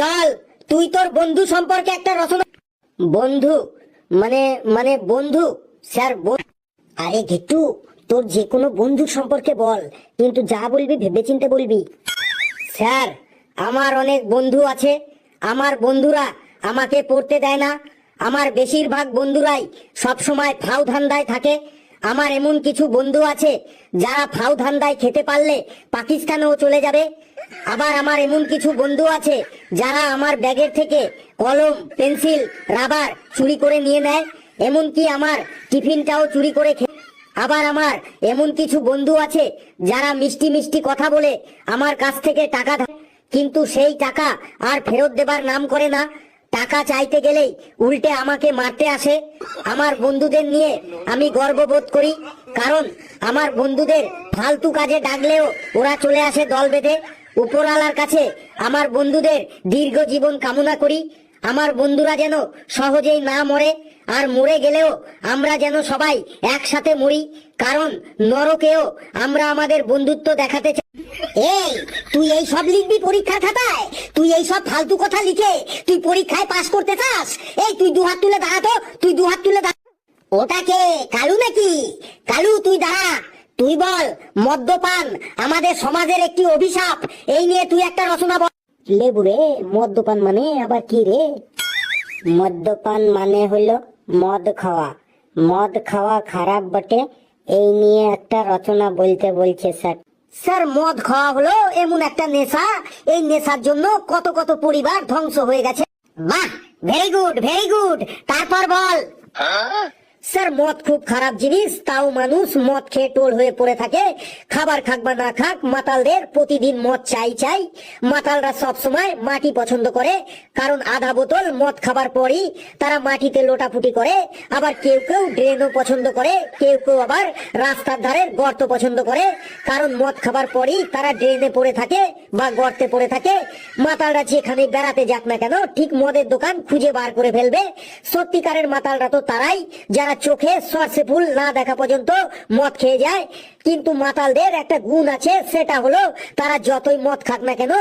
চল তুই তোর বন্ধু সম্পর্কে একটা রচনা। বন্ধু মানে মানে বন্ধু স্যার আরে ঘিট্টু, তোর যে কোনো বন্ধু সম্পর্কে বল, কিন্তু যা বলবি ভেবেচিন্তে বলবি। স্যার, আমার অনেক বন্ধু আছে। আমার বন্ধুরা আমাকে পড়তে দেয় না। আমার বেশিরভাগ বন্ধুরাই সব সময় ফাউ ধান্দায় থাকে। আমার এমন কিছু বন্ধু আছে যারা ফাউ ধান্দায় খেতে পারলে পাকিস্তানেও চলে যাবে। আবার আমার এমন কিছু বন্ধু আছে যারা আমার ব্যাগের থেকে কলম, পেন্সিল, রাবার চুরি করে নিয়ে নেয়, এমনকি আমার টিফিনটাও চুরি করে আবার আমার এমন কিছু বন্ধু আছে যারা মিষ্টি মিষ্টি কথা বলে আমার কাছ থেকে টাকা কিন্তু সেই টাকা আর ফেরত দেবার নাম করে না। টাকা চাইতে গেলেই উল্টে আমাকে মারতে আসে। আমার বন্ধুদের নিয়ে আমি গর্ববোধ করি, কারণ আমার বন্ধুদের ফালতু কাজে ডাকলেও ওরা চলে আসে দল বেঁধে। উপরওয়ালার কাছে আমার বন্ধুদের দীর্ঘ জীবন কামনা করি। আমার বন্ধুরা যেন সহজেই না মরে, আর মরে গেলেও আমরা যেন সবাই একসাথে মরি, কারণ নরকেও আমরা আমাদের বন্ধুত্ব দেখাতে চাই। এই তুই এই সব লিখবি পরীক্ষার খাতায়? তুই এই সব ফালতু কথা লিখে তুই পরীক্ষায় পাস করতে চাস? এই তুই দুহাত তুলে দাঁড়া তো, তুই দুহাত তুলে দাঁড়া। ওটা কে, কালু নাকি? কালু তুই দাঁড়া, তুই বল মদ্যপান আমাদের সমাজের একটি অভিশাপ, এই নিয়ে তুই একটা রচনা বল। লেবু রে, মদ্যপান মানে আবার কি রে? মদ্যপান মানে হলো মদ খাওয়া। মদ খাওয়া খারাপ বটে, এই নিয়ে একটা রচনা বলতে বলছে স্যার। স্যার, মদ খাওয়া হলো এমন একটা নেশা, এই নেশার জন্য কত কত পরিবার ধ্বংস হয়ে গেছে। বাহ, ভেরি গুড ভেরি গুড, তারপর বল। স্যার, মদ খুব খারাপ জিনিস, তাও মানুষ মদ খেয়ে টোল হয়ে পড়ে থাকে। খাবার খাক বা না খাক, মাতালদের প্রতিদিন মদ চাই চাই। মাতালরা সব সময় মাটি পছন্দ করে, কারণ আধা বোতল মদ খাবার পরই তারা মাটিতে লোটাফুটি করে। আবার কেউ কেউ ড্রেনও পছন্দ করে, কেউ কেউ আবার রাস্তার ধারের গর্ত পছন্দ করে, কারণ মদ খাবার পরই তারা ড্রেনে পড়ে থাকে বা গর্তে পড়ে থাকে। মাতালরা যেখানে বেড়াতে যাক না কেন, ঠিক মদের দোকান খুঁজে বার করে ফেলবে। সত্যিকারের মাতালরা তো তারাই যারা চোখে সরষে ফুল না দেখা পর্যন্ত মদ খেয়ে যায়। কিন্তু মাতালদের একটা গুণ আছে, সেটা হলো তারা যতই মদ খাক না কেন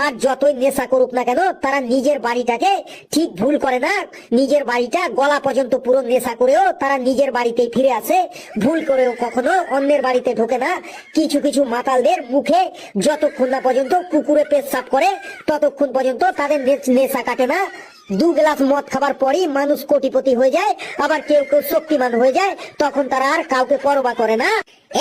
আর যতই নেশা করুক না কেন, তারা নিজের বাড়িটাকে ঠিক ভুল করে না। নিজের বাড়িটা গলা পর্যন্ত পুরো নেশা করেও তারা নিজের বাড়িতেই ফিরে আসে, ভুল করেও কখনো অন্যের বাড়িতে ঢোকে না। কিছু কিছু মাতালদের মুখে যতক্ষণ না পর্যন্ত কুকুরে পেচ্ছাপ করে ততক্ষণ পর্যন্ত তাদের নেশা কাটে না। 2 গ্লাস মদ খাবার পরই মানুষ কোটিপতি হয়ে যায়, আবার কেউ কেউ শক্তিমান হয়ে যায়, তখন তারা আর কাউকে পরোয়া করে না।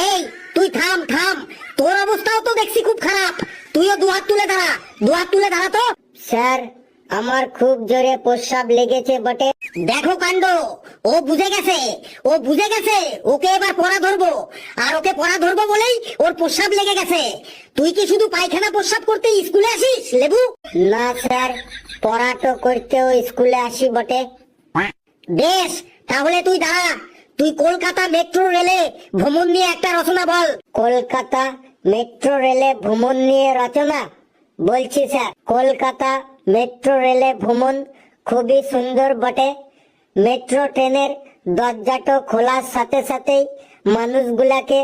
এই তুই থাম থাম, তোর অবস্থাও তো দেখছি খুব খারাপ। তুইও দুহাত তুলে দাঁড়া, দুহাত তুলে দাঁড়া তো। স্যার, আমার খুব জোরে প্রস্রাব লেগেছে বটে। দেখো কাণ্ড, ও বুঝে গেছে, ও বুঝে গেছে। ওকে এবার পড়া ধরবো, আর ওকে পড়া ধরবো বলেই ওর প্রস্রাব লেগে গেছে। তুই কি শুধু পায়খানা প্রস্রাব করতে স্কুলে আসিস লেবু? না স্যার, পড়া তো করতেও স্কুলে আসি বটে। বেশ, তাহলে তুই দাঁড়া। তুই কলকাতা মেট্রো রেলে ভ্রমণ নিয়ে একটা রচনা বল। কলকাতা মেট্রো রেলে ভ্রমণ নিয়ে রচনা বলছি স্যার। কলকাতা মেট্রো রেলে ভ্রমণ খুবই সুন্দর বটে। মেট্রো ট্রেনের দরজাটা খোলার সাথে সাথেই মানুষগুলাকে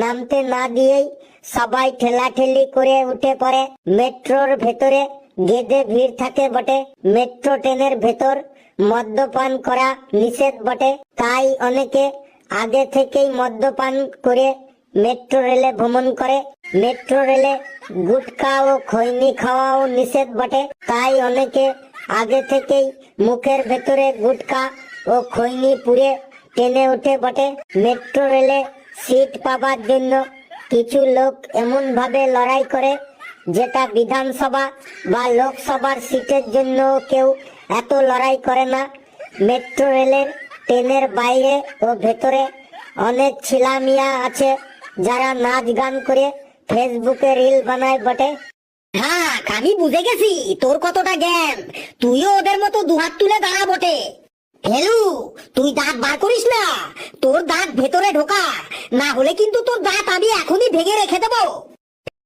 নামতে না দিয়েই সবাই ঠেলাঠেলি করে উঠে পড়ে। মেট্রোর ভেতরে গেদে ভিড় থাকে বটে। মেট্রো ট্রেনের ভেতর মদ্যপান করা নিষেধ বটে, তাই অনেকে আগে থেকেই মদ্যপান করে মেট্রো রেলে ভ্রমণ করে। মেট্রো রেলে গুটখা ও খৈনি খাওয়াও নিষেধ বটে, তাই অনেকে আগে থেকেই মুখের ভেতরে গুটখা ও খৈনি পুড়ে টেনে ওঠে বটে। মেট্রো রেলে সিট পাবার জন্য কিছু লোক এমন ভাবে লড়াই করে, যেটা বিধানসভা বা লোকসভার সিটের জন্য কেউ এত লড়াই করে না। মেট্রো রেলের ট্রেনের বাইরে ও ভেতরে অনেক ছিলামিয়া আছে যারা নাচ গান করে ফেসবুকে রিল বানায় বটে। হ্যাঁ, আমি বুঝে গেছি তোর কতটা জ্ঞান। তুইও ওদের মতো দুহাত তুলে দাঁড়া বটে। হেলু, তুই দাঁত বার করিস না, তোর দাঁত ভেতরে ঢোকা, না হলে কিন্তু তোর দাঁত আমি এখনই ভেঙে রেখে দেবো।